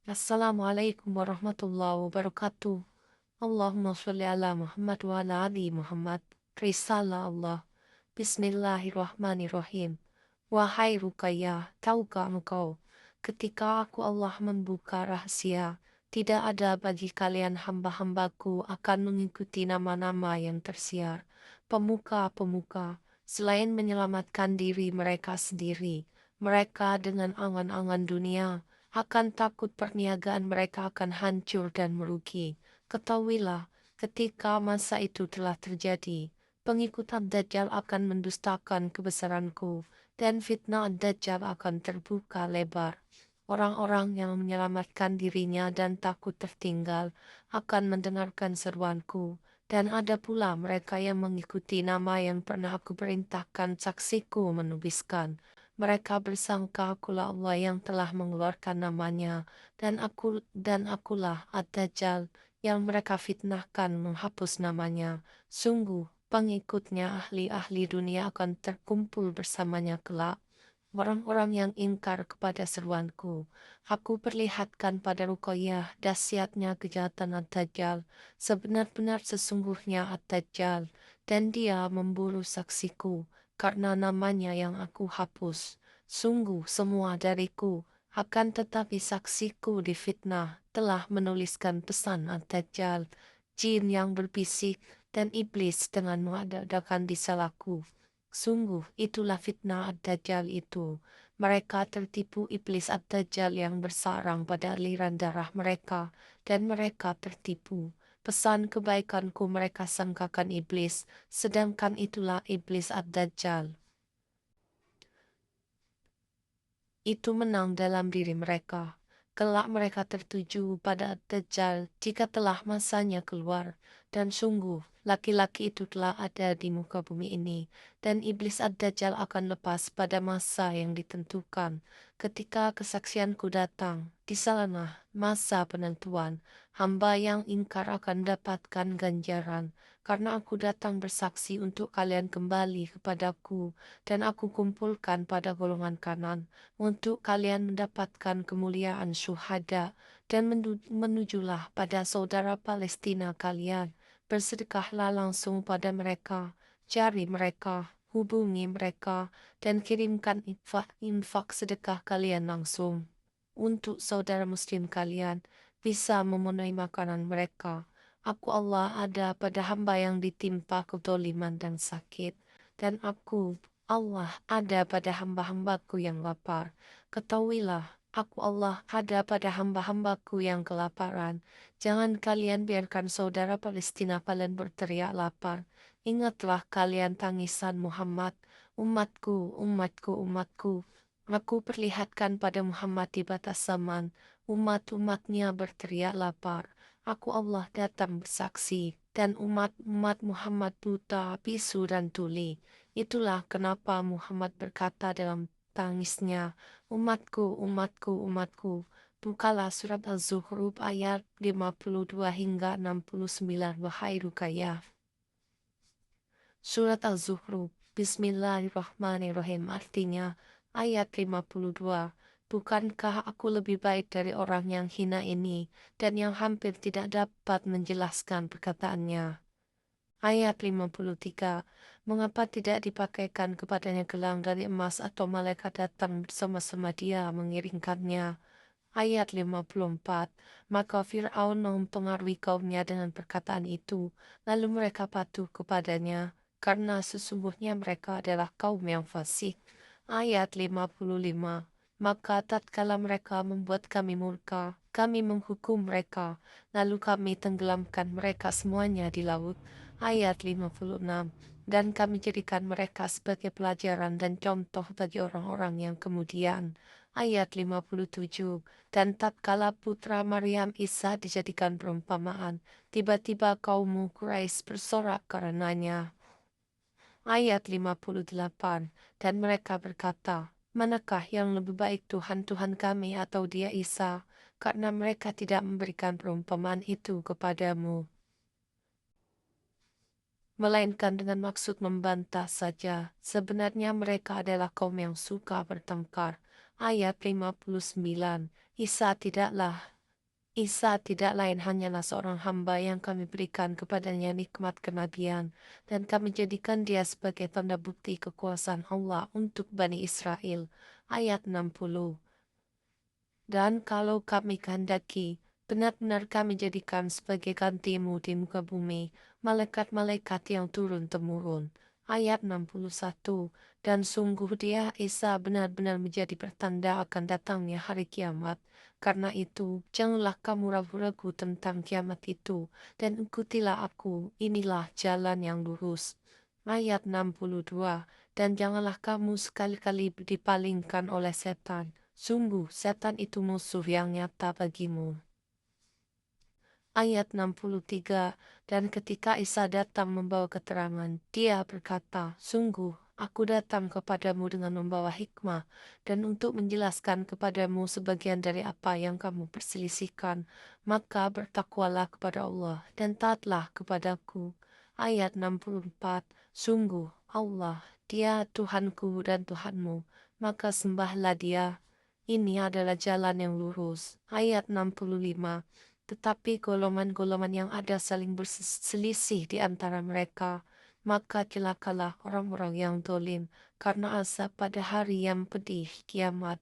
Assalamualaikum warahmatullahi wabarakatuh. Allahumma sholli ala Muhammad wa ala ali Muhammad. Risalah Allah. Bismillahirrahmanirrahim. Wahai Ruqayyah, tahukah engkau, ketika aku Allah membuka rahasia, tidak ada bagi kalian hamba-hambaku akan mengikuti nama-nama yang tersiar, pemuka-pemuka, selain menyelamatkan diri mereka sendiri. Mereka dengan angan-angan dunia, akan takut perniagaan mereka akan hancur dan merugi. Ketahuilah, ketika masa itu telah terjadi, pengikutan Dajjal akan mendustakan kebesaranku, dan fitnah Dajjal akan terbuka lebar. Orang-orang yang menyelamatkan dirinya dan takut tertinggal akan mendengarkan seruanku, dan ada pula mereka yang mengikuti nama yang pernah aku perintahkan saksiku menuliskan. Mereka bersangka akulah Allah yang telah mengeluarkan namanya, dan akulah Ad-Dajjal yang mereka fitnahkan menghapus namanya. Sungguh, pengikutnya ahli-ahli dunia akan terkumpul bersamanya kelak. Orang-orang yang ingkar kepada seruanku, aku perlihatkan pada Ruqayyah dahsyatnya kejahatan Ad-Dajjal, sebenar-benar sesungguhnya Ad-Dajjal, dan dia memburu saksiku, karena namanya yang aku hapus. Sungguh semua dariku, akan tetapi saksiku difitnah, telah menuliskan pesan Ad-Dajjal, jin yang berbisik, dan iblis dengan mengadakan disalahku. Sungguh, itulah fitnah Ad-Dajjal itu. Mereka tertipu iblis Ad-Dajjal yang bersarang pada aliran darah mereka, dan mereka tertipu. Pesan kebaikanku mereka sangkakan iblis, sedangkan itulah iblis Ad-Dajjal. Itu menang dalam diri mereka. Kelak mereka tertuju pada Dajjal jika telah masanya keluar. Dan sungguh, laki-laki itu telah ada di muka bumi ini. Dan iblis Ad-Dajjal akan lepas pada masa yang ditentukan. Ketika kesaksianku datang, di sananya masa penentuan. Hamba yang ingkar akan mendapatkan ganjaran. Karena aku datang bersaksi untuk kalian kembali kepadaku. Dan aku kumpulkan pada golongan kanan untuk kalian mendapatkan kemuliaan syuhada, dan menujulah pada saudara Palestina kalian. Bersedekahlah langsung pada mereka, cari mereka, hubungi mereka, dan kirimkan infak sedekah kalian langsung. Untuk saudara muslim kalian, bisa memenuhi makanan mereka. Aku Allah ada pada hamba yang ditimpa kedoliman dan sakit, dan aku Allah ada pada hamba-hambaku yang lapar. Ketahuilah, aku Allah ada pada hamba-hambaku yang kelaparan. Jangan kalian biarkan saudara Palestina kalian berteriak lapar. Ingatlah kalian tangisan Muhammad, umatku, umatku, umatku. Aku perlihatkan pada Muhammad di batas zaman, umat-umatnya berteriak lapar. Aku Allah datang bersaksi, dan umat-umat Muhammad buta, bisu, dan tuli. Itulah kenapa Muhammad berkata dalam tangisnya, umatku, umatku, umatku. Bukalah surat Az-Zukhruf ayat 52 hingga 69. Wahai Ruqayyah. Surat Az-Zukhruf, Bismillahirrahmanirrahim, artinya ayat 52. Bukankah aku lebih baik dari orang yang hina ini, dan yang hampir tidak dapat menjelaskan perkataannya? Ayat 53. Mengapa tidak dipakaikan kepadanya gelang dari emas atau malaikat datang bersama-sama dia mengiringkannya? Ayat 54. Maka Fir'aun mempengaruhi kaumnya dengan perkataan itu, lalu mereka patuh kepadanya, karena sesungguhnya mereka adalah kaum yang fasik. Ayat 55. Maka tatkala mereka membuat kami murka, kami menghukum mereka, lalu kami tenggelamkan mereka semuanya di laut. Ayat 56. Dan kami jadikan mereka sebagai pelajaran dan contoh bagi orang-orang yang kemudian. Ayat 57. Dan tatkala putra Maryam Isa dijadikan perumpamaan, tiba-tiba kaum Quraisy bersorak karenanya. Ayat 58. Dan mereka berkata, manakah yang lebih baik Tuhan-Tuhan kami atau dia Isa, karena mereka tidak memberikan perumpamaan itu kepadamu, melainkan dengan maksud membantah saja. Sebenarnya mereka adalah kaum yang suka bertengkar. Ayat 59. Isa tidaklah Isa tidak lain hanyalah seorang hamba yang kami berikan kepadanya nikmat kenabian, dan kami jadikan dia sebagai tanda bukti kekuasaan Allah untuk Bani Israel. Ayat 60. Dan kalau kami kehendaki, benar-benar kami jadikan sebagai gantimu di muka bumi, malaikat-malaikat yang turun-temurun. Ayat 61. Dan sungguh dia Isa benar-benar menjadi pertanda akan datangnya hari kiamat. Karena itu, janganlah kamu ragu-ragu tentang kiamat itu, dan ikutilah aku, inilah jalan yang lurus. Ayat 62. Dan janganlah kamu sekali-kali dipalingkan oleh setan. Sungguh, setan itu musuh yang nyata bagimu. Ayat 63. Dan ketika Isa datang membawa keterangan, dia berkata, Sungguh, aku datang kepadamu dengan membawa hikmah, dan untuk menjelaskan kepadamu sebagian dari apa yang kamu perselisihkan, maka bertakwalah kepada Allah, dan taatlah kepadaku. Ayat 64. Sungguh, Allah, dia Tuhanku dan Tuhanmu, maka sembahlah dia. Ini adalah jalan yang lurus. Ayat 65. Tetapi golongan-golongan yang ada saling berselisih di antara mereka, maka celakalah orang-orang yang dolim, karena azab pada hari yang pedih, kiamat.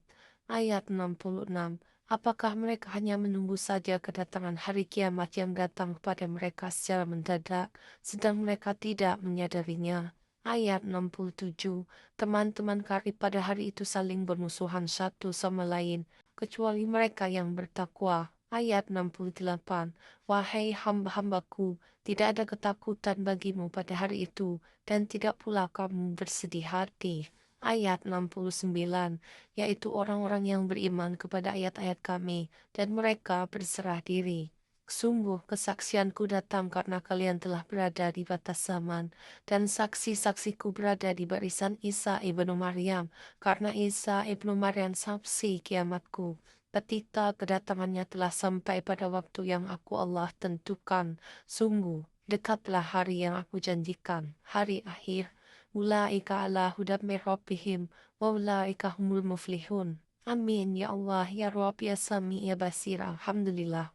Ayat 66. Apakah mereka hanya menunggu saja kedatangan hari kiamat yang datang kepada mereka secara mendadak, sedang mereka tidak menyadarinya? Ayat 67. Teman-teman kami pada hari itu saling bermusuhan satu sama lain, kecuali mereka yang bertakwa. Ayat 68. Wahai hamba-hambaku, tidak ada ketakutan bagimu pada hari itu, dan tidak pula kamu bersedih hati. Ayat 69. Yaitu orang-orang yang beriman kepada ayat-ayat kami, dan mereka berserah diri. Sungguh kesaksianku datang karena kalian telah berada di batas zaman, dan saksi-saksiku berada di barisan Isa ibnu Maryam, karena Isa ibnu Maryam saksi kiamatku. Ketika kedatangannya telah sampai pada waktu yang aku Allah tentukan, sungguh dekatlah hari yang aku janjikan, hari akhir. Ulaika ala hudam min rabbihim wa ulaika humul muflihun. Amin ya Allah ya Rabb ya Sami ya Basir. Alhamdulillah.